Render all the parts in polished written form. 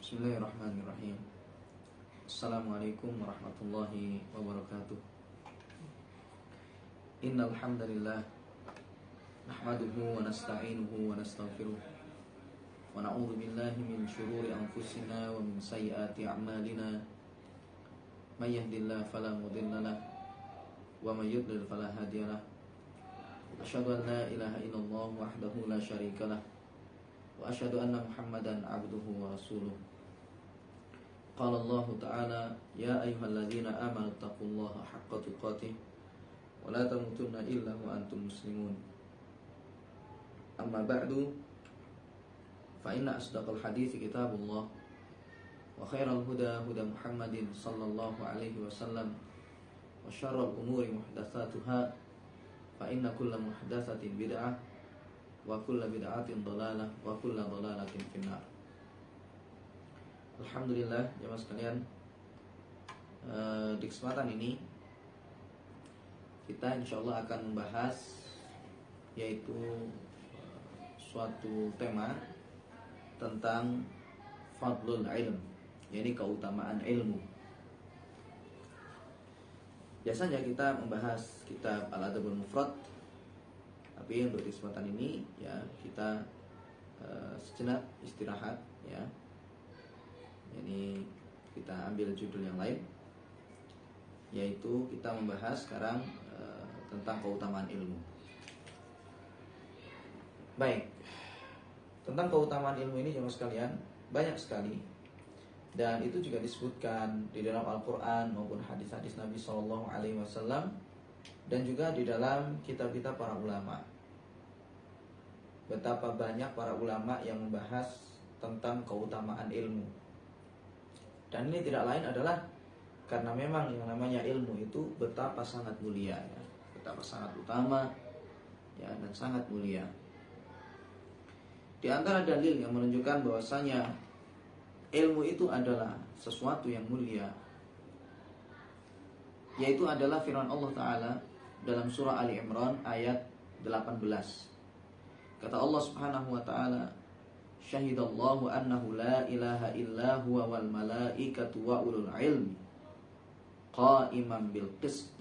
Bismillahirrahmanirrahim. Assalamualaikum warahmatullahi wabarakatuh. Innal hamdalillah nahmaduhu wa nasta'inuhu wa nastaghfiruh wa na'udzu billahi min shururi anfusina wa min sayyiati a'malina. May yahdihillahu fala mudilla lahu wa may yudlil fala hadiya lahu. Asyhadu an la ilaha illallah wahdahu la syarika lahu wa asyhadu anna Muhammadan 'abduhu wa rasuluh. Qala Allah Ta'ala, ya ayyuhalladzina amanu taqullaha haqqa tuqatih wa la tamutunna illa wa antum muslimun. Amma ba'du, fa inna asdaqal hadithi kitabullah wa khairal huda huda Muhammadin sallallahu alaihi wasallam wa syarral umuri muhdatsatuha fa inna kulla muhdatsatin bid'ah wa kulla bid'atin dhalalah wa kulla dhalalatin finnar. Alhamdulillah, jemaah sekalian, di kesempatan ini kita insyaallah akan membahas yaitu suatu tema tentang fadlul ilm, yakni keutamaan ilmu. Biasanya kita membahas kitab Al-Adabul Mufrad, tapi untuk di kesempatan ini ya kita sejenak istirahat ya. Ini kita ambil judul yang lain, yaitu kita membahas sekarang tentang keutamaan ilmu. Baik, tentang keutamaan ilmu ini jemaah sekalian banyak sekali, dan itu juga disebutkan di dalam Al-Quran maupun hadis-hadis Nabi SAW, dan juga di dalam kitab-kitab para ulama. Betapa banyak para ulama yang membahas tentang keutamaan ilmu. Dan ini tidak lain adalah karena memang yang namanya ilmu itu betapa sangat mulia ya, betapa sangat utama ya, dan sangat mulia. Di antara dalil yang menunjukkan bahwasanya ilmu itu adalah sesuatu yang mulia, yaitu adalah firman Allah Ta'ala dalam surah Ali Imran ayat 18. Kata Allah Subhanahu wa Ta'ala, syahidallahu annahu la ilaha illa huwa wal malaikatu wa ulul ilmi qa'iman bil qist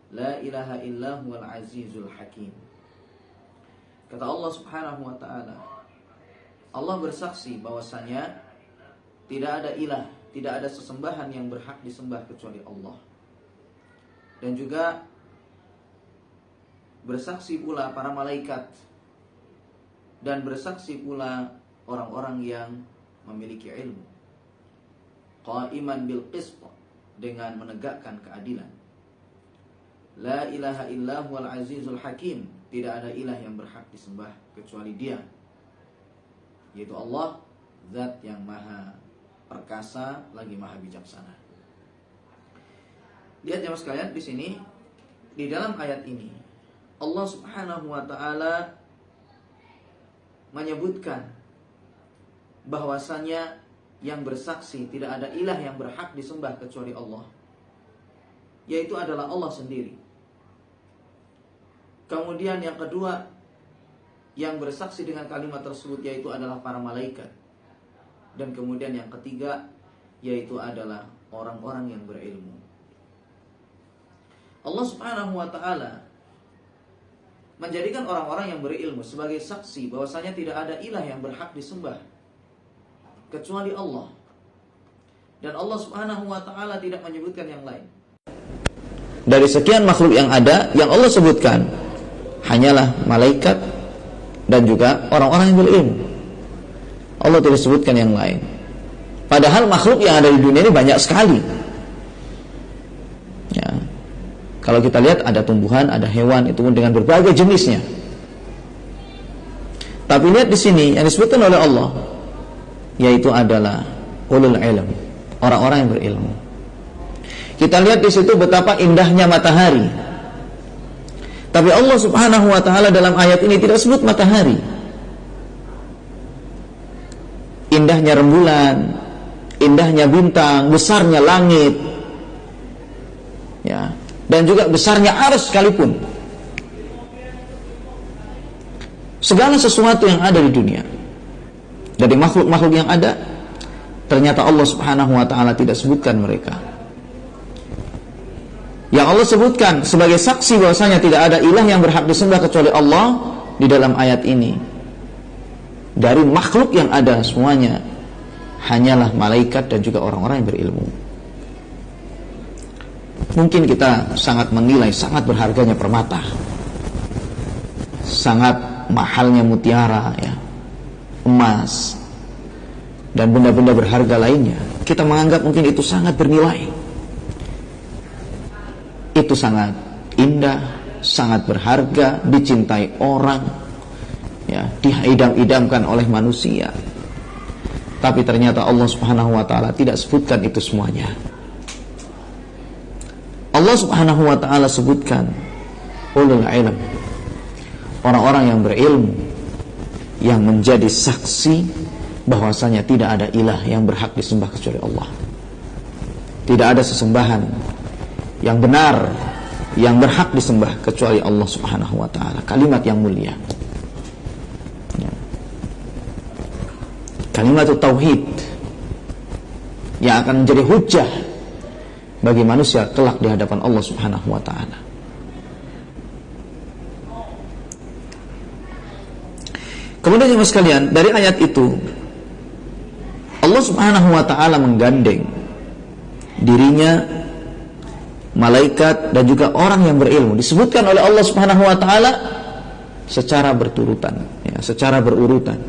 la ilaha illa huwal azizul hakim. Kata Allah Subhanahu wa Ta'ala, Allah bersaksi bahwasanya tidak ada ilah, tidak ada sesembahan yang berhak disembah kecuali Allah. Dan juga bersaksi pula para malaikat, dan bersaksi pula orang-orang yang memiliki ilmu. Qa'iman bil qist, dengan menegakkan keadilan. La ilaha illa huwal azizul hakim, tidak ada ilah yang berhak disembah kecuali Dia, yaitu Allah, zat yang maha perkasa lagi maha bijaksana. Lihat jemaah sekalian, di sini di dalam ayat ini Allah Subhanahu wa Ta'ala menyebutkan bahwasanya yang bersaksi tidak ada ilah yang berhak disembah kecuali Allah, yaitu adalah Allah sendiri. Kemudian yang kedua yang bersaksi dengan kalimat tersebut yaitu adalah para malaikat. Dan kemudian yang ketiga yaitu adalah orang-orang yang berilmu. Allah Subhanahu wa Ta'ala menjadikan orang-orang yang berilmu sebagai saksi bahwasanya tidak ada ilah yang berhak disembah kecuali Allah. Dan Allah Subhanahu wa Ta'ala tidak menyebutkan yang lain. Dari sekian makhluk yang ada, yang Allah sebutkan hanyalah malaikat dan juga orang-orang yang berilmu. Allah tidak sebutkan yang lain. Padahal makhluk yang ada di dunia ini banyak sekali ya. Kalau kita lihat ada tumbuhan, ada hewan, itu pun dengan berbagai jenisnya. Tapi lihat di sini yang disebutkan oleh Allah yaitu adalah ulul ilm, orang-orang yang berilmu. Kita lihat di situ betapa indahnya matahari. Tapi Allah Subhanahu wa Ta'ala dalam ayat ini tidak sebut matahari. Indahnya rembulan, indahnya bintang, besarnya langit ya, dan juga besarnya arsy sekalipun. Segala sesuatu yang ada di dunia, dari makhluk-makhluk yang ada, ternyata Allah Subhanahu wa ta'ala tidak sebutkan mereka. Yang Allah sebutkan sebagai saksi bahwasanya tidak ada ilah yang berhak disembah kecuali Allah di dalam ayat ini. Dari makhluk yang ada semuanya hanyalah malaikat dan juga orang-orang yang berilmu. Mungkin kita sangat menilai sangat berharganya permata, sangat mahalnya mutiara, ya, emas, dan benda-benda berharga lainnya. Kita menganggap mungkin itu sangat bernilai. Itu sangat indah, sangat berharga, dicintai orang, ya, diidam-idamkan oleh manusia. Tapi ternyata Allah Subhanahu wa ta'ala tidak sebutkan itu semuanya. Allah Subhanahu wa ta'ala sebutkan ulul ilm, orang-orang yang berilmu, yang menjadi saksi bahwasanya tidak ada ilah yang berhak disembah kecuali Allah. Tidak ada sesembahan yang benar yang berhak disembah kecuali Allah Subhanahu wa ta'ala. Kalimat yang mulia, kalimat tauhid yang akan menjadi hujjah bagi manusia kelak di hadapan Allah Subhanahu wa ta'ala. Kemudian jemaah sekalian, dari ayat itu Allah Subhanahu wa ta'ala menggandeng dirinya, malaikat, dan juga orang yang berilmu. Disebutkan oleh Allah Subhanahu wa ta'ala secara berturutan, ya, secara berurutan.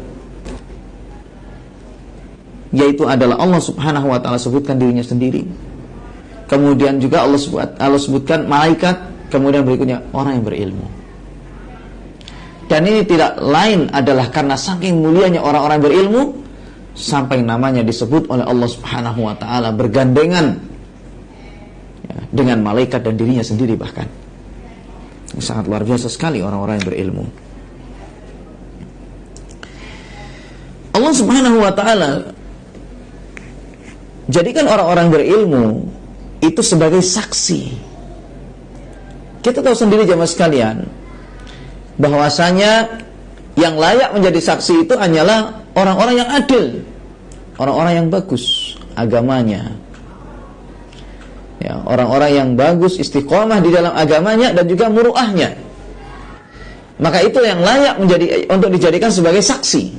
Yaitu adalah Allah Subhanahu wa ta'ala sebutkan dirinya sendiri, kemudian juga Allah sebutkan malaikat, kemudian berikutnya orang yang berilmu. Dan ini tidak lain adalah karena saking mulianya orang-orang berilmu sampai namanya disebut oleh Allah Subhanahu wa ta'ala bergandengan, ya, dengan malaikat dan dirinya sendiri bahkan. Ini sangat luar biasa sekali orang-orang yang berilmu. Allah Subhanahu wa ta'ala jadikan orang-orang berilmu itu sebagai saksi. Kita tahu sendiri jemaah sekalian bahwasanya yang layak menjadi saksi itu hanyalah orang-orang yang adil, orang-orang yang bagus agamanya, ya, orang-orang yang bagus istiqomah di dalam agamanya dan juga muruahnya. Maka itu yang layak untuk dijadikan sebagai saksi.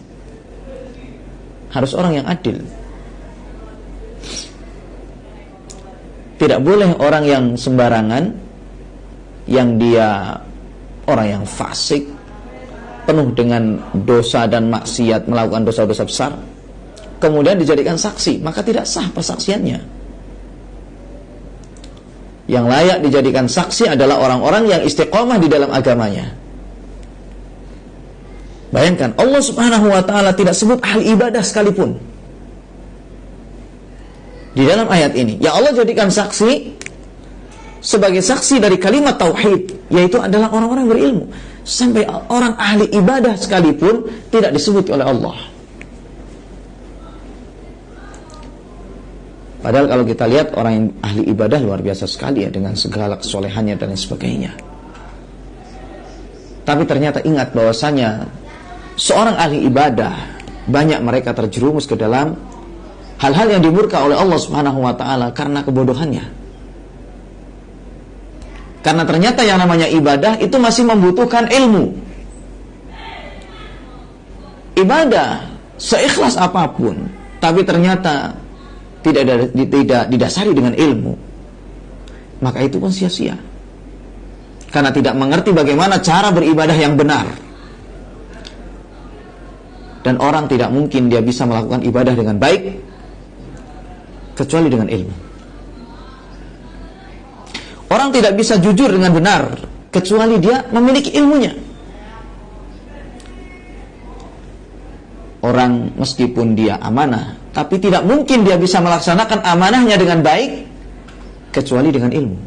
Harus orang yang adil. Tidak boleh orang yang sembarangan, yang dia orang yang fasik, penuh dengan dosa dan maksiat, melakukan dosa-dosa besar, kemudian dijadikan saksi, maka tidak sah persaksiannya. Yang layak dijadikan saksi adalah orang-orang yang istiqomah di dalam agamanya. Bayangkan, Allah Subhanahu wa ta'ala tidak sebut ahli ibadah sekalipun di dalam ayat ini. Ya, Allah jadikan saksi sebagai saksi dari kalimat tauhid, yaitu adalah orang-orang berilmu. Sampai orang ahli ibadah sekalipun tidak disebut oleh Allah. Padahal kalau kita lihat orang yang ahli ibadah luar biasa sekali, ya, dengan segala kesolehannya dan lain sebagainya. Tapi ternyata ingat bahwasanya seorang ahli ibadah, banyak mereka terjerumus ke dalam hal-hal yang dimurka oleh Allah Subhanahu wa ta'ala karena kebodohannya. Karena ternyata yang namanya ibadah itu masih membutuhkan ilmu. Ibadah seikhlas apapun, tapi ternyata tidak didasari dengan ilmu, maka itu pun sia-sia. Karena tidak mengerti bagaimana cara beribadah yang benar. Dan orang tidak mungkin dia bisa melakukan ibadah dengan baik kecuali dengan ilmu. Orang tidak bisa jujur dengan benar kecuali dia memiliki ilmunya. Orang meskipun dia amanah, tapi tidak mungkin dia bisa melaksanakan amanahnya dengan baik kecuali dengan ilmu.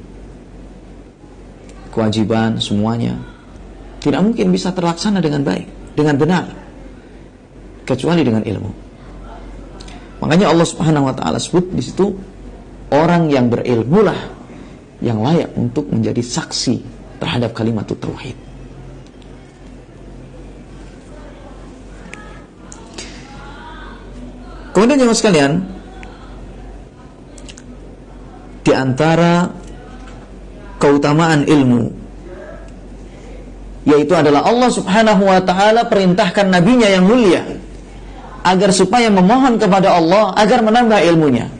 Kewajiban semuanya tidak mungkin bisa terlaksana dengan baik, dengan benar, kecuali dengan ilmu. Makanya Allah Subhanahu wa ta'ala sebut di situ orang yang berilmulah yang layak untuk menjadi saksi terhadap kalimat tauhid. Kemudian jemaah sekalian, di antara keutamaan ilmu, yaitu adalah Allah Subhanahu wa ta'ala perintahkan nabinya yang mulia agar supaya memohon kepada Allah agar menambah ilmunya.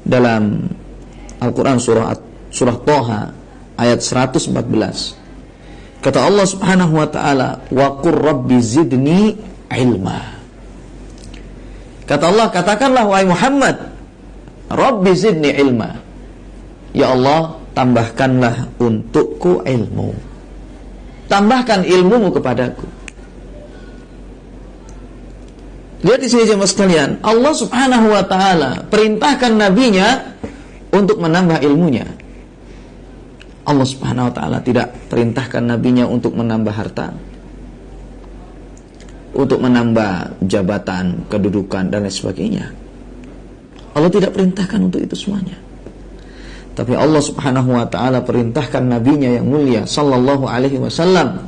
Dalam Al-Quran surah Thaha ayat 114, kata Allah Subhanahu wa ta'ala, wa qur rabbi zidni ilma. Kata Allah, katakanlah wahai Muhammad, Rabbi zidni ilma, ya Allah, tambahkanlah untukku ilmu, tambahkan ilmumu kepadaku. Lihat di sini jemaah sekalian, Allah Subhanahu wa ta'ala perintahkan nabinya untuk menambah ilmunya. Allah Subhanahu wa ta'ala tidak perintahkan nabinya untuk menambah harta, untuk menambah jabatan, kedudukan, dan lain sebagainya. Allah tidak perintahkan untuk itu semuanya. Tapi Allah Subhanahu wa ta'ala perintahkan nabinya yang mulia sallallahu alaihi wasallam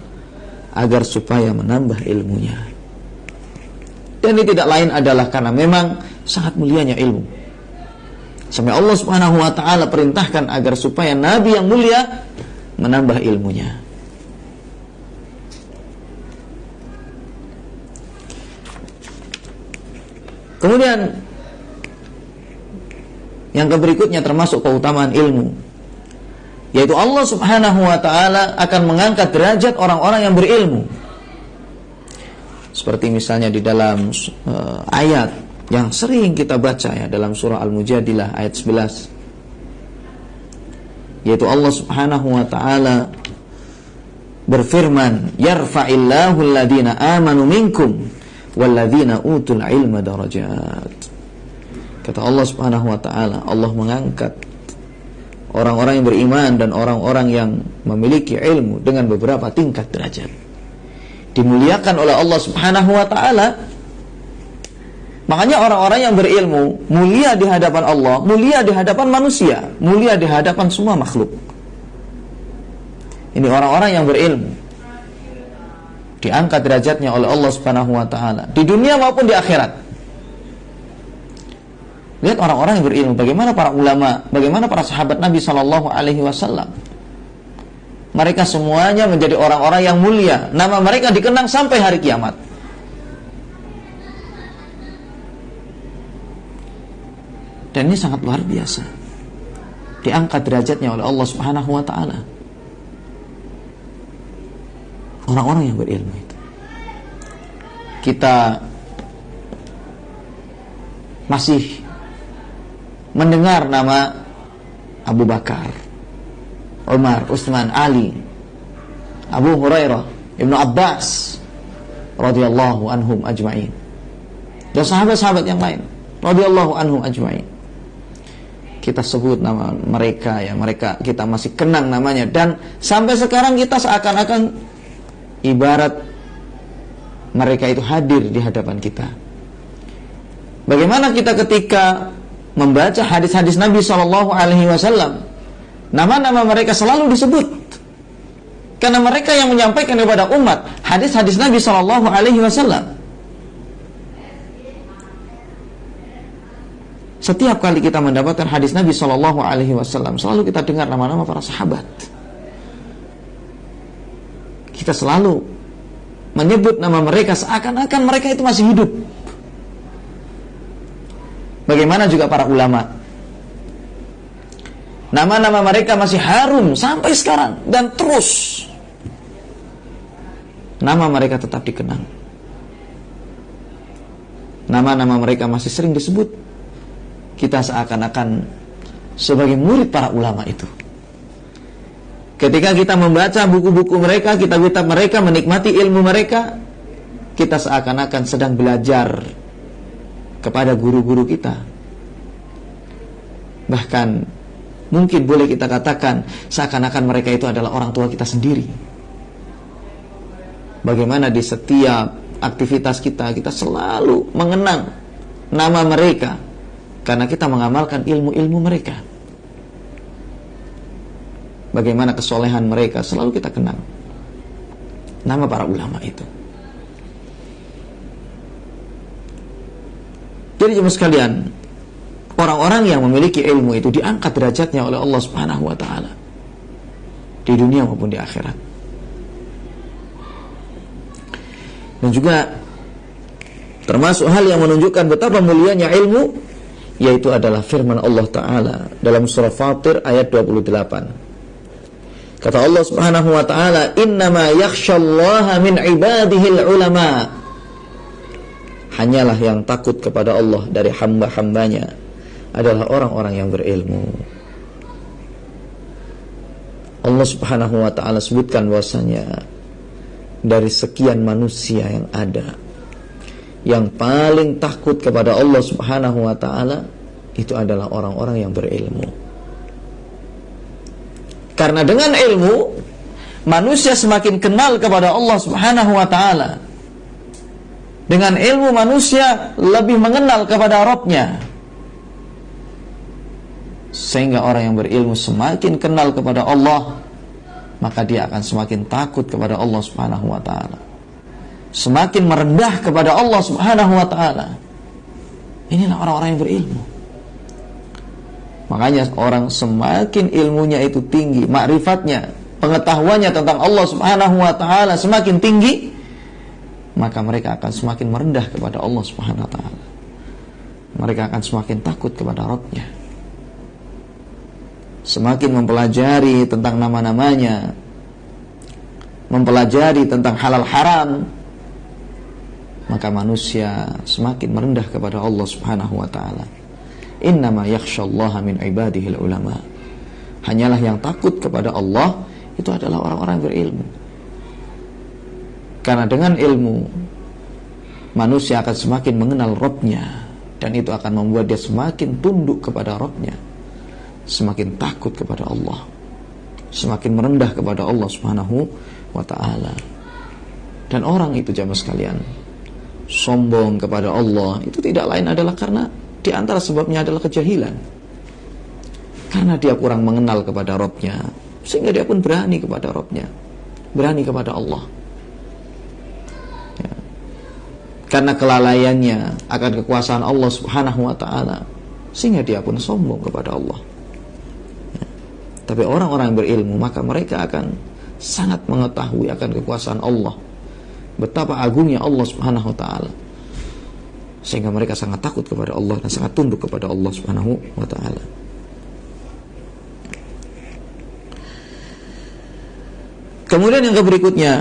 agar supaya menambah ilmunya. Dan ini tidak lain adalah karena memang sangat mulianya ilmu. Sampai Allah Subhanahu wa ta'ala perintahkan agar supaya nabi yang mulia menambah ilmunya. Kemudian yang berikutnya termasuk keutamaan ilmu, yaitu Allah Subhanahu wa ta'ala akan mengangkat derajat orang-orang yang berilmu. Seperti misalnya di dalam ayat yang sering kita baca ya, dalam surah Al-Mujadilah ayat 11, yaitu Allah Subhanahu wa ta'ala berfirman, yarfa'illahu alladhina amanu minkum walladzina utul ilma darajat. Kata Allah Subhanahu wa ta'ala, Allah mengangkat orang-orang yang beriman dan orang-orang yang memiliki ilmu dengan beberapa tingkat derajat. Dimuliakan oleh Allah Subhanahu wa ta'ala. Makanya orang-orang yang berilmu mulia di hadapan Allah, mulia di hadapan manusia, mulia di hadapan semua makhluk. Ini orang-orang yang berilmu, diangkat derajatnya oleh Allah Subhanahu wa ta'ala di dunia maupun di akhirat. Lihat orang-orang yang berilmu, bagaimana para ulama, bagaimana para sahabat Nabi sallallahu alaihi wasallam. Mereka semuanya menjadi orang-orang yang mulia. Nama mereka dikenang sampai hari kiamat. Dan ini sangat luar biasa. Diangkat derajatnya oleh Allah Subhanahu wa ta'ala. Orang-orang yang berilmu itu. Kita masih mendengar nama Abu Bakar, Umar, Utsman, Ali, Abu Hurairah, Ibnu Abbas radhiyallahu anhum ajma'in, dan sahabat-sahabat yang lain radhiyallahu anhum ajma'in. Kita sebut nama mereka ya, mereka kita masih kenang namanya, dan sampai sekarang kita seakan-akan ibarat mereka itu hadir di hadapan kita. Bagaimana kita ketika membaca hadis-hadis Nabi sallallahu alaihi wasallam, nama-nama mereka selalu disebut. Karena mereka yang menyampaikan kepada umat hadis-hadis Nabi sallallahu alaihi wasallam. Setiap kali kita mendapatkan hadis Nabi sallallahu alaihi wasallam, selalu kita dengar nama-nama para sahabat. Kita selalu menyebut nama mereka seakan-akan mereka itu masih hidup. Bagaimana juga para ulama, nama-nama mereka masih harum sampai sekarang, dan terus nama mereka tetap dikenang. Nama-nama mereka masih sering disebut. Kita seakan-akan sebagai murid para ulama itu. Ketika kita membaca buku-buku mereka, kitab-kitab mereka, menikmati ilmu mereka, kita seakan-akan sedang belajar kepada guru-guru kita. Bahkan mungkin boleh kita katakan seakan-akan mereka itu adalah orang tua kita sendiri. Bagaimana di setiap aktivitas kita, kita selalu mengenang nama mereka, karena kita mengamalkan ilmu-ilmu mereka. Bagaimana kesolehan mereka selalu kita kenang, nama para ulama itu. Jadi jemaah sekalian, orang-orang yang memiliki ilmu itu diangkat derajatnya oleh Allah Subhanahu wa taala di dunia maupun di akhirat. Dan juga termasuk hal yang menunjukkan betapa mulianya ilmu, yaitu adalah firman Allah Ta'ala dalam surah Fatir ayat 28. Kata Allah Subhanahu wa taala, "Innama yakhsyallaha min ibadihil ulama." Hanyalah yang takut kepada Allah dari hamba-hambanya adalah orang-orang yang berilmu. Allah Subhanahu wa taala sebutkan bahwasanya dari sekian manusia yang ada, yang paling takut kepada Allah Subhanahu wa taala itu adalah orang-orang yang berilmu. Karena dengan ilmu manusia semakin kenal kepada Allah Subhanahu wa taala. Dengan ilmu manusia lebih mengenal kepada Rabb-Nya. Sehingga orang yang berilmu semakin kenal kepada Allah, maka dia akan semakin takut kepada Allah Subhanahu wa taala. Semakin merendah kepada Allah Subhanahu wa taala. Inilah orang-orang yang berilmu. Makanya orang semakin ilmunya itu tinggi, makrifatnya, pengetahuannya tentang Allah Subhanahu wa taala semakin tinggi, maka mereka akan semakin merendah kepada Allah Subhanahu wa taala. Mereka akan semakin takut kepada Rabb-Nya. Semakin mempelajari tentang nama-namanya, mempelajari tentang halal haram, maka manusia semakin merendah kepada Allah Subhanahu wa taala. Innama yakhsyallaha min ibadihil ulama. Hanyalah yang takut kepada Allah itu adalah orang-orang berilmu. Karena dengan ilmu manusia akan semakin mengenal Rabb-Nya, dan itu akan membuat dia semakin tunduk kepada Rabb-Nya, semakin takut kepada Allah, semakin merendah kepada Allah Subhanahu wa taala. Dan orang itu jamaah sekalian, sombong kepada Allah itu tidak lain adalah karena di antara sebabnya adalah kejahilan. Karena dia kurang mengenal kepada Rabb-Nya, sehingga dia pun berani kepada Rabb-Nya, berani kepada Allah. Ya. Karena kelalaiannya akan kekuasaan Allah Subhanahu wa ta'ala, sehingga dia pun sombong kepada Allah. Ya. Tapi orang-orang yang berilmu, maka mereka akan sangat mengetahui akan kekuasaan Allah, betapa agungnya Allah Subhanahu wa ta'ala, sehingga mereka sangat takut kepada Allah dan sangat tunduk kepada Allah Subhanahu wa ta'ala. Kemudian yang berikutnya,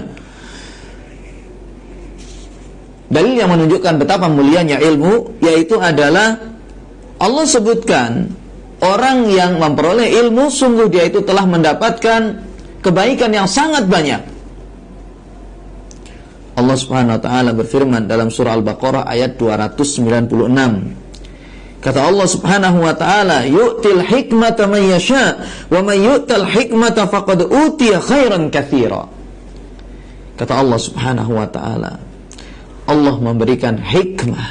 dalil yang menunjukkan betapa mulianya ilmu, yaitu adalah Allah sebutkan orang yang memperoleh ilmu, sungguh dia itu telah mendapatkan kebaikan yang sangat banyak. Allah Subhanahu wa taala berfirman dalam surah Al-Baqarah ayat 296. Kata Allah Subhanahu wa taala, "Yu'til hikmata man yasha, wa man yu'tal hikmata faqad utiya khairan katsira." Kata Allah Subhanahu wa taala, Allah memberikan hikmah,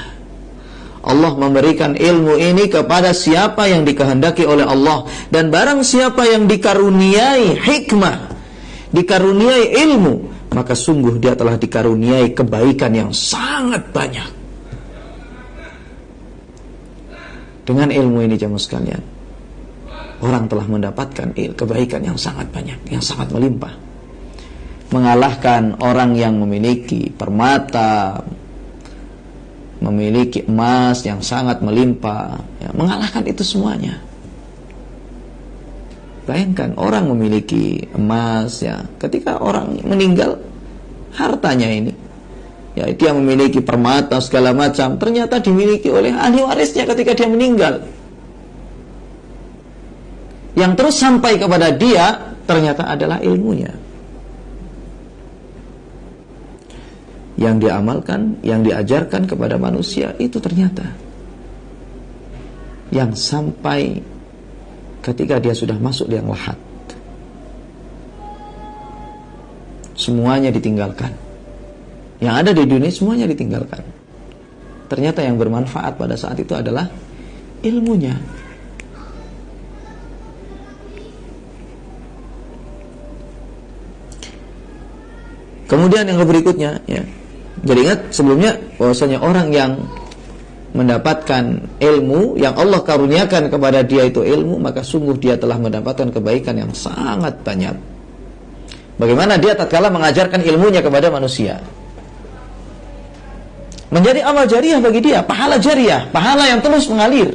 Allah memberikan ilmu ini kepada siapa yang dikehendaki oleh Allah, dan barang siapa yang dikaruniai hikmah, dikaruniai ilmu, maka sungguh dia telah dikaruniai kebaikan yang sangat banyak. Dengan ilmu ini jemaah sekalian, orang telah mendapatkan kebaikan yang sangat banyak, yang sangat melimpah. Mengalahkan orang yang memiliki permata, memiliki emas yang sangat melimpah, ya, mengalahkan itu semuanya. Bayangkan orang memiliki emas, ya, ketika orang meninggal, hartanya ini, ya, dia memiliki permata segala macam, ternyata dimiliki oleh ahli warisnya ketika dia meninggal. Yang terus sampai kepada dia ternyata adalah ilmunya, yang diamalkan, yang diajarkan kepada manusia, itu ternyata yang sampai ketika dia sudah masuk liang lahat, semuanya ditinggalkan. Yang ada di dunia semuanya ditinggalkan. Ternyata yang bermanfaat pada saat itu adalah ilmunya. Kemudian yang berikutnya, ya, jadi ingat sebelumnya bahwasanya orang yang mendapatkan ilmu, yang Allah karuniakan kepada dia itu ilmu, maka sungguh dia telah mendapatkan kebaikan yang sangat banyak. Bagaimana dia tatkala mengajarkan ilmunya kepada manusia, menjadi amal jariah bagi dia, pahala jariah, pahala yang terus mengalir.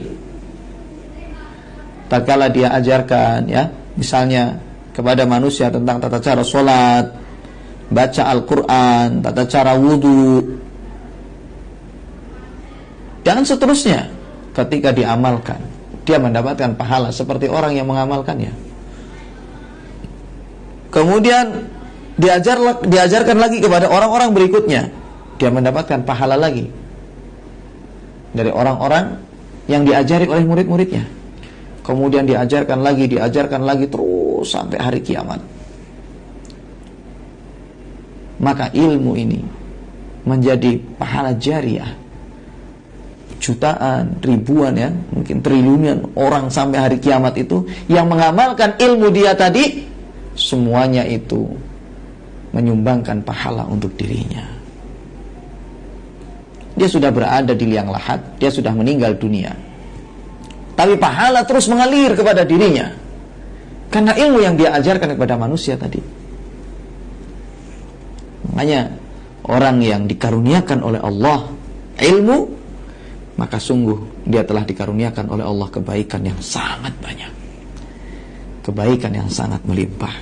Tatkala dia ajarkan, ya, misalnya kepada manusia tentang tata cara sholat, baca Al-Quran, tata cara wudhu, dan seterusnya. Ketika diamalkan, dia mendapatkan pahala seperti orang yang mengamalkannya. Kemudian diajarkan lagi kepada orang-orang berikutnya, dia mendapatkan pahala lagi dari orang-orang yang diajari oleh murid-muridnya. Kemudian diajarkan lagi terus sampai hari kiamat. Maka ilmu ini menjadi pahala jariah. Jutaan, ribuan, ya, mungkin triliunan orang sampai hari kiamat itu yang mengamalkan ilmu dia tadi, semuanya itu menyumbangkan pahala untuk dirinya. Dia sudah berada di liang lahat, dia sudah meninggal dunia, tapi pahala terus mengalir kepada dirinya karena ilmu yang dia ajarkan kepada manusia tadi. Makanya orang yang dikaruniakan oleh Allah ilmu, maka sungguh dia telah dikaruniakan oleh Allah kebaikan yang sangat banyak, kebaikan yang sangat melimpah.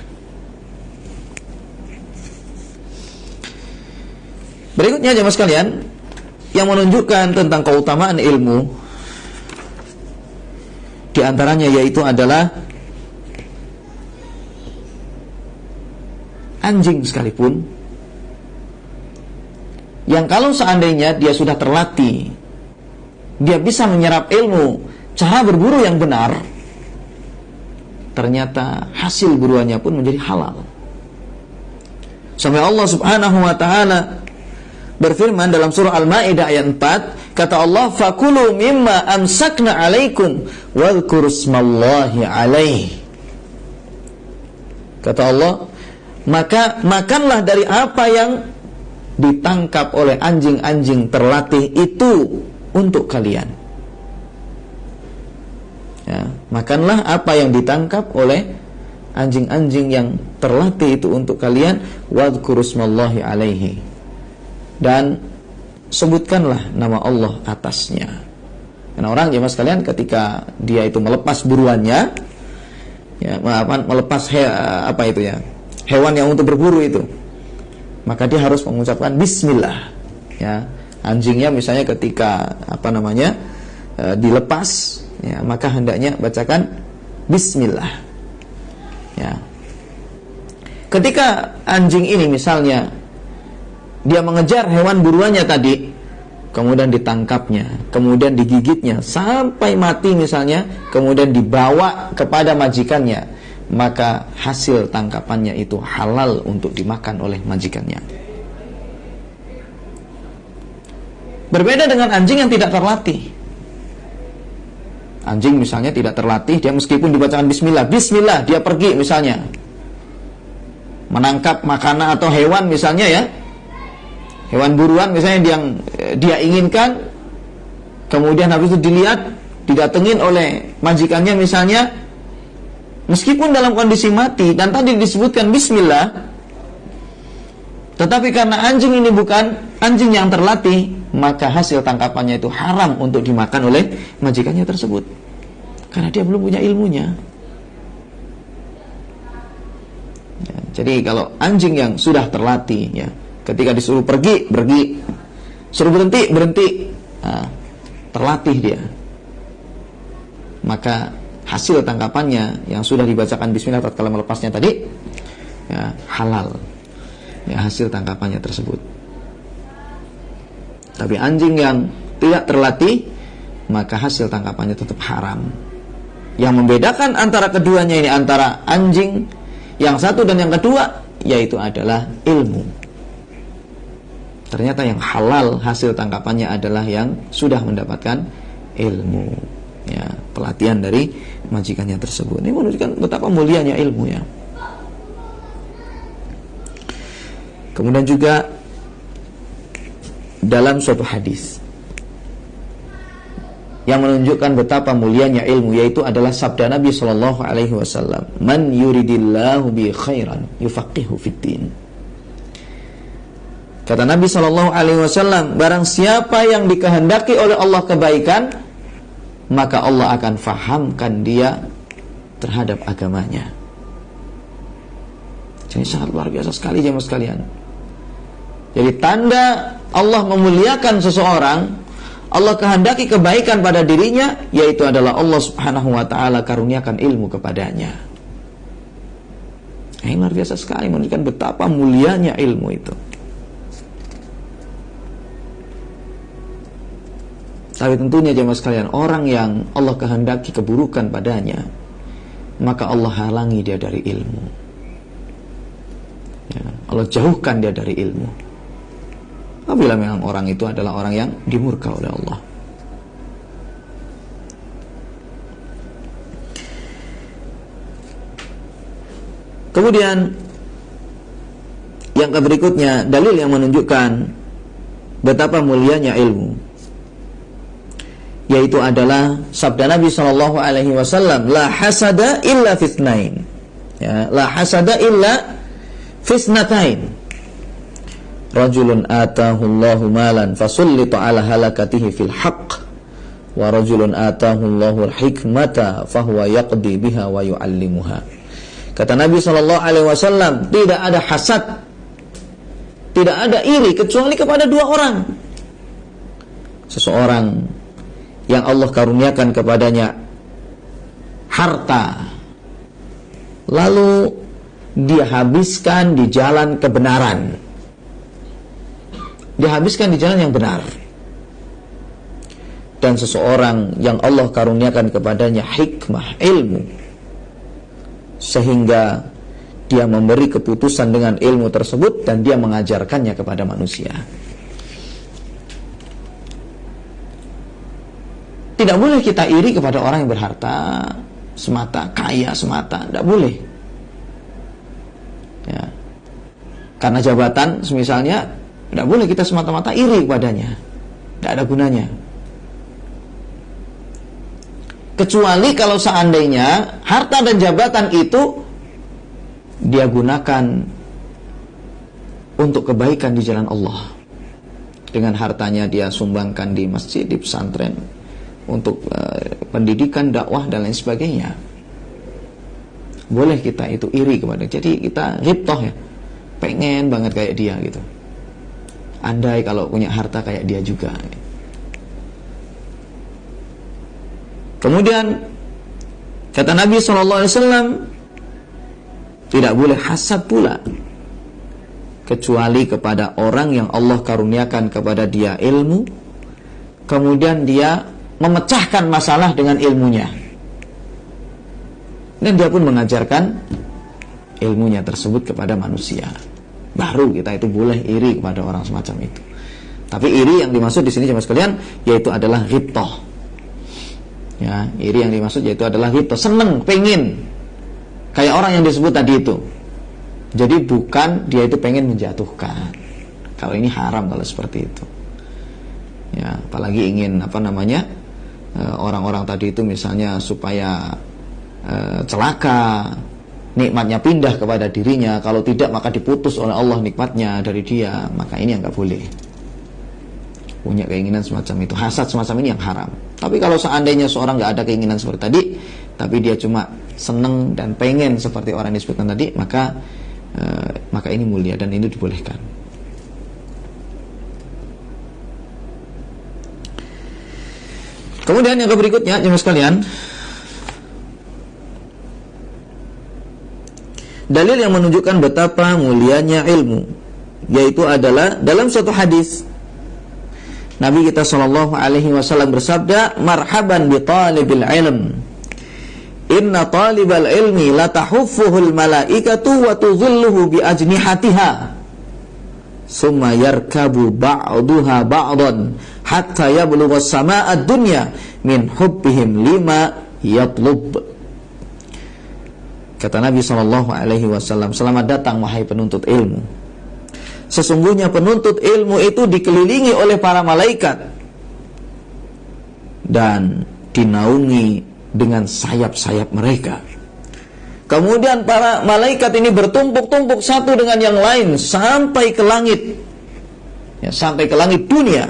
Berikutnya jemaah sekalian, yang menunjukkan tentang keutamaan ilmu, di antaranya yaitu adalah anjing sekalipun, yang kalau seandainya dia sudah terlatih, dia bisa menyerap ilmu cara berburu yang benar, ternyata hasil buruannya pun menjadi halal. Sampai Allah Subhanahu wa ta'ala berfirman dalam surah Al-Maidah ayat 4, kata Allah, fakulu mimma amsakna alaikum wadhkurusmallahi alaih. Kata Allah, maka makanlah dari apa yang ditangkap oleh anjing-anjing terlatih itu untuk kalian. Ya, makanlah apa yang ditangkap oleh anjing-anjing yang terlatih itu untuk kalian, wadhkurusmallahi alaihi, dan sebutkanlah nama Allah atasnya. Karena orang jemaah sekalian ketika dia itu melepas buruannya, ya, melepas hewan yang untuk berburu itu, maka dia harus mengucapkan bismillah. Ya, anjingnya misalnya ketika dilepas, ya, maka hendaknya bacakan bismillah. Ya. Ketika anjing ini misalnya dia mengejar hewan buruannya tadi, kemudian ditangkapnya, kemudian digigitnya sampai mati misalnya, kemudian dibawa kepada majikannya, maka hasil tangkapannya itu halal untuk dimakan oleh majikannya. Berbeda dengan anjing yang tidak terlatih. Anjing misalnya tidak terlatih, dia meskipun dibacakan bismillah, dia pergi misalnya menangkap makanan atau hewan misalnya, ya, hewan buruan misalnya yang dia inginkan, kemudian habis itu dilihat, didatengin oleh majikannya misalnya, meskipun dalam kondisi mati dan tadi disebutkan bismillah, tetapi karena anjing ini bukan anjing yang terlatih, maka hasil tangkapannya itu haram untuk dimakan oleh majikannya tersebut, karena dia belum punya ilmunya. Ya, jadi kalau anjing yang sudah terlatih, ya, ketika disuruh pergi, suruh berhenti, nah, terlatih dia, maka hasil tangkapannya yang sudah dibacakan bismillah tatkala melepasnya tadi, ya, halal, ya, hasil tangkapannya tersebut. Tapi anjing yang tidak terlatih, maka hasil tangkapannya tetap haram. Yang membedakan antara keduanya ini, antara anjing yang satu dan yang kedua, yaitu adalah ilmu. Ternyata yang halal hasil tangkapannya adalah yang sudah mendapatkan ilmu, ya, pelatihan dari majikannya tersebut. Ini menunjukkan betapa mulianya ilmu, ya. Kemudian juga dalam suatu hadis yang menunjukkan betapa mulianya ilmu, yaitu adalah sabda Nabi sallallahu alaihi wasallam, "Man yuridillahu bi khairan yufaqihu fiddin." Kata Nabi sallallahu alaihi wasallam, barang siapa yang dikehendaki oleh Allah kebaikan, maka Allah akan fahamkan dia terhadap agamanya. Jadi sangat luar biasa sekali jemaah sekalian. Jadi tanda Allah memuliakan seseorang, Allah kehendaki kebaikan pada dirinya, yaitu adalah Allah subhanahu wa ta'ala karuniakan ilmu kepadanya. Ini luar biasa sekali, menunjukkan betapa mulianya ilmu itu. Tapi tentunya jemaah sekalian, orang yang Allah kehendaki keburukan padanya, maka Allah halangi dia dari ilmu. Ya, Allah jauhkan dia dari ilmu. Apabila memang orang itu adalah orang yang dimurka oleh Allah. Kemudian yang berikutnya, dalil yang menunjukkan betapa mulianya ilmu, yaitu adalah sabda Nabi sallallahu alaihi wasallam, "La hasada illa fitnain." Ya, la hasada illa fisnatain. Rajulun atahu Allahu malan fasullita ala halakatihi fil haqq, wa rajulun atahu Allahu al-hikmata fahuwa yaqdi biha wa yu'allimuha. Kata Nabi sallallahu alaihi wasallam, tidak ada hasad, tidak ada iri kecuali kepada dua orang. Seseorang yang Allah karuniakan kepadanya harta, lalu dia habiskan di jalan kebenaran, dihabiskan di jalan yang benar. Dan seseorang yang Allah karuniakan kepadanya hikmah, ilmu, sehingga dia memberi keputusan dengan ilmu tersebut dan dia mengajarkannya kepada manusia. Tidak boleh kita iri kepada orang yang berharta semata, kaya semata, tidak boleh. Ya. Karena jabatan misalnya, tidak boleh kita semata-mata iri kepadanya, tidak ada gunanya. Kecuali kalau seandainya harta dan jabatan itu dia gunakan untuk kebaikan di jalan Allah. Dengan hartanya dia sumbangkan di masjid, di pesantren, untuk pendidikan, dakwah dan lain sebagainya. Boleh kita itu iri kepada. Jadi kita ghibtah ya, pengen banget kayak dia gitu. Andai kalau punya harta kayak dia juga. Kemudian kata Nabi SAW, tidak boleh hasad pula, kecuali kepada orang yang Allah karuniakan kepada dia ilmu, kemudian dia memecahkan masalah dengan ilmunya, dan dia pun mengajarkan ilmunya tersebut kepada manusia. Baru kita itu boleh iri kepada orang semacam itu. Tapi iri yang dimaksud di sini jemaah sekalian yaitu adalah ghibtah. Ya, iri yang dimaksud yaitu adalah ghibtah, seneng, pengen, kayak orang yang disebut tadi itu. Jadi bukan dia itu pengen menjatuhkan. Kalau ini haram kalau seperti itu. Ya, apalagi ingin orang-orang tadi itu misalnya supaya celaka, nikmatnya pindah kepada dirinya, kalau tidak maka diputus oleh Allah nikmatnya dari dia, maka ini yang nggak boleh. Punya keinginan semacam itu, hasad semacam ini yang haram. Tapi kalau seandainya seorang nggak ada keinginan seperti tadi, tapi dia cuma seneng dan pengen seperti orang yang disebutkan tadi, maka ini mulia dan ini dibolehkan. Kemudian yang berikutnya jemaah sekalian, dalil yang menunjukkan betapa mulianya ilmu, yaitu adalah dalam suatu hadis Nabi kita sallallahu alaihi wasallam bersabda, "Marhaban bi talibil ilm. Inna talibal ilmi la tahuffuhul malaikatu wa tudhilluhu bi ajnihatiha. Summa yarkabu ba'duha ba'dan hatta yablugha as-samaa'a ad-dunya min hubbihim lima yatlub." Kata Nabi sallallahu alaihi wasallam, "Selamat datang wahai penuntut ilmu. Sesungguhnya penuntut ilmu itu dikelilingi oleh para malaikat, dan dinaungi dengan sayap-sayap mereka. Kemudian para malaikat ini bertumpuk-tumpuk satu dengan yang lain sampai ke langit, ya, sampai ke langit dunia,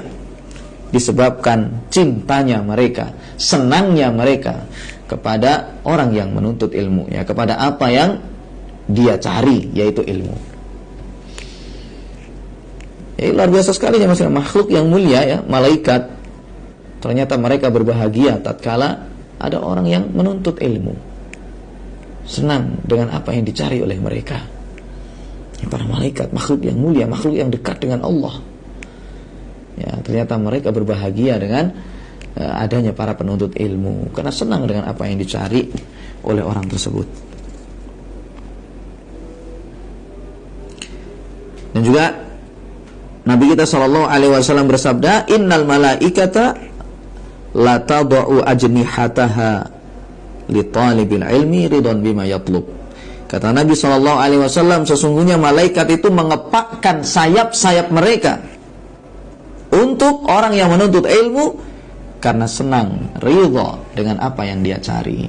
disebabkan cintanya mereka, senangnya mereka kepada orang yang menuntut ilmu, ya, kepada apa yang dia cari, yaitu ilmu. Ya, luar biasa sekali ya, maksudnya makhluk yang mulia, ya, malaikat. Ternyata mereka berbahagia tatkala ada orang yang menuntut ilmu, senang dengan apa yang dicari oleh mereka. Ya, para malaikat, makhluk yang mulia, makhluk yang dekat dengan Allah. Ya, ternyata mereka berbahagia dengan adanya para penuntut ilmu, karena senang dengan apa yang dicari oleh orang tersebut. Dan juga Nabi kita SAW bersabda, innal malaikata la tada'u ajnihataha li talibil ilmi ridwan bima yatlub. Kata Nabi SAW, sesungguhnya malaikat itu mengepakkan sayap-sayap mereka untuk orang yang menuntut ilmu karena senang, ridha dengan apa yang dia cari.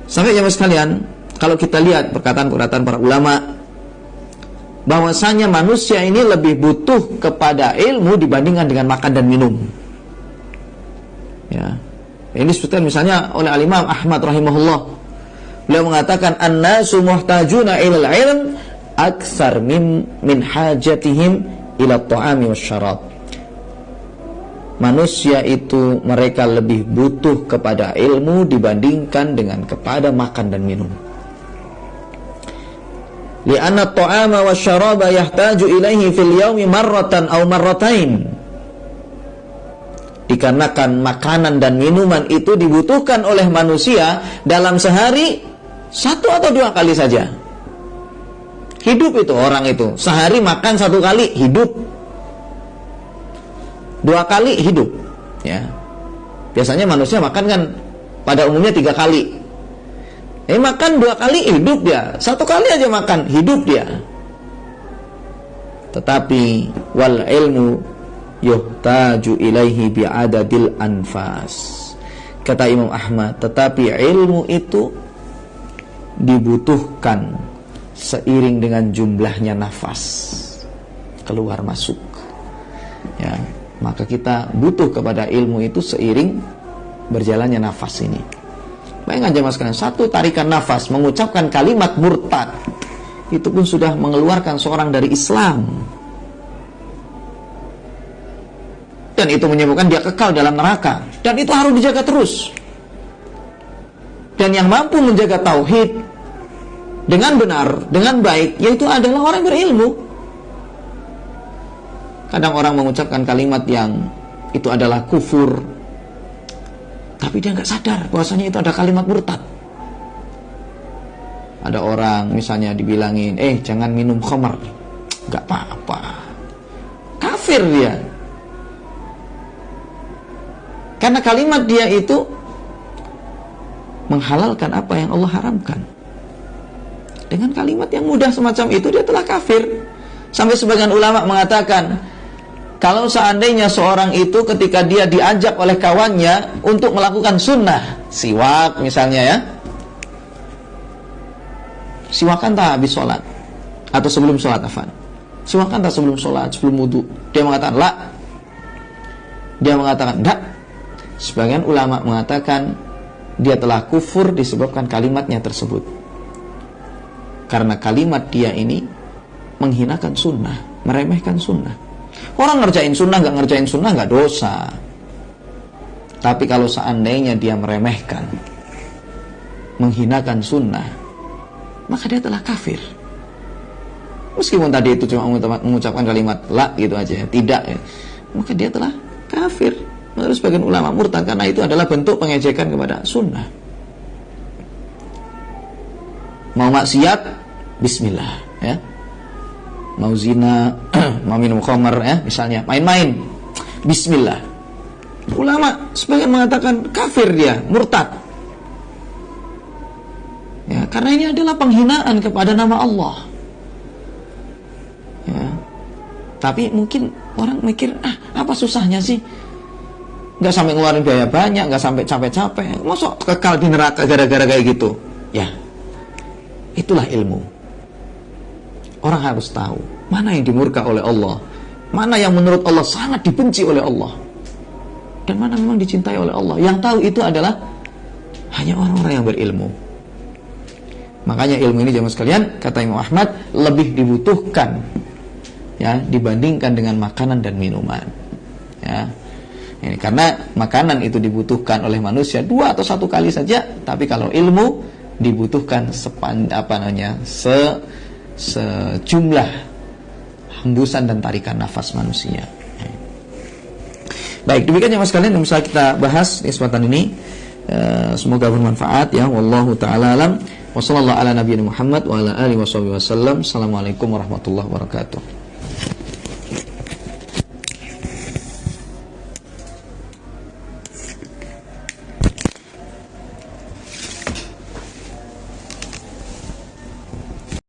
Sampai jamaah sekalian, kalau kita lihat perkataan-perkataan para ulama, bahwasanya manusia ini lebih butuh kepada ilmu dibandingkan dengan makan dan minum. Ya. Ini disebutkan misalnya oleh Al-Imam Ahmad rahimahullah. Beliau mengatakan an-nasu muhtajuna ilal ilm aktsar min hajatihim ila at-ta'ami wasyarab. Manusia itu mereka lebih butuh kepada ilmu dibandingkan dengan kepada makan dan minum. Li'anna at-ta'ama wasyaraba yahtaju ilaihi fil yaumi marratan aw marratain. Dikarenakan makanan dan minuman itu dibutuhkan oleh manusia dalam sehari 1 atau 2 kali saja. Hidup itu orang itu sehari makan 1 kali, hidup 2 kali, hidup, ya. Biasanya manusia makan kan pada umumnya 3 kali. Makan 2 kali, hidup dia. 1 kali aja makan, hidup dia. Tetapi wal ilmu yuhtaju ilaihi bi'adadil anfas. Kata Imam Ahmad, tetapi ilmu itu dibutuhkan seiring dengan jumlahnya nafas keluar masuk. Ya, maka kita butuh kepada ilmu itu seiring berjalannya nafas ini. Bayangkan jemaah sekalian, 1 tarikan nafas mengucapkan kalimat murtad, itu pun sudah mengeluarkan seorang dari Islam. Dan itu menyebabkan dia kekal dalam neraka. Dan itu harus dijaga terus. Dan yang mampu menjaga tauhid dengan benar, dengan baik, yaitu adalah orang yang berilmu. Kadang orang mengucapkan kalimat yang itu adalah kufur, tapi dia nggak sadar bahwasanya itu ada kalimat murtad. Ada orang misalnya dibilangin, jangan minum khamar, nggak apa-apa, kafir dia. Karena kalimat dia itu menghalalkan apa yang Allah haramkan. Dengan kalimat yang mudah semacam itu dia telah kafir. Sampai sebagian ulama mengatakan, kalau seandainya seorang itu ketika dia diajak oleh kawannya untuk melakukan sunnah, siwak misalnya, ya, siwakan tak habis sholat atau sebelum sholat, siwakan tak sebelum sholat, sebelum wudu. Dia mengatakan la, dia mengatakan dak. Sebagian ulama mengatakan dia telah kufur disebabkan kalimatnya tersebut, karena kalimat dia ini menghinakan sunnah, meremehkan sunnah. Orang ngerjain sunnah, nggak ngerjain sunnah nggak dosa. Tapi kalau seandainya dia meremehkan, menghinakan sunnah, maka dia telah kafir. Meskipun tadi itu cuma mengucapkan kalimat la gitu aja, tidak, ya, maka dia telah kafir. Menurut sebagian ulama murtad, karena itu adalah bentuk pengejekan kepada sunnah. Mau maksiat, bismillah, ya. Mau zina, mau minum khamar, ya, misalnya main-main, bismillah. Ulama sebagian mengatakan kafir dia, murtad. Ya, karena ini adalah penghinaan kepada nama Allah. Ya. Tapi mungkin orang mikir, apa susahnya sih? nggak sampai ngeluarin biaya banyak, nggak sampai capek-capek, masuk kekal di neraka gara-gara kayak gitu. Ya, itulah ilmu. Orang harus tahu mana yang dimurka oleh Allah, mana yang menurut Allah sangat dibenci oleh Allah, dan mana memang dicintai oleh Allah. Yang tahu itu adalah hanya orang-orang yang berilmu. Makanya ilmu ini jemaah sekalian, kata Imam Ahmad, lebih dibutuhkan ya dibandingkan dengan makanan dan minuman. Ya. Ini karena makanan itu dibutuhkan oleh manusia 2 atau 1 kali saja, tapi kalau ilmu dibutuhkan sejumlah hembusan dan tarikan nafas manusia. Baik, demikian jemaah sekalian yang bisa kita bahas di kesempatan ini. Semoga bermanfaat ya. Wallahu taala alam. Wassallallahu ala nabiyina Muhammad wa ala alihi wasallam. Assalamualaikum warahmatullahi wabarakatuh.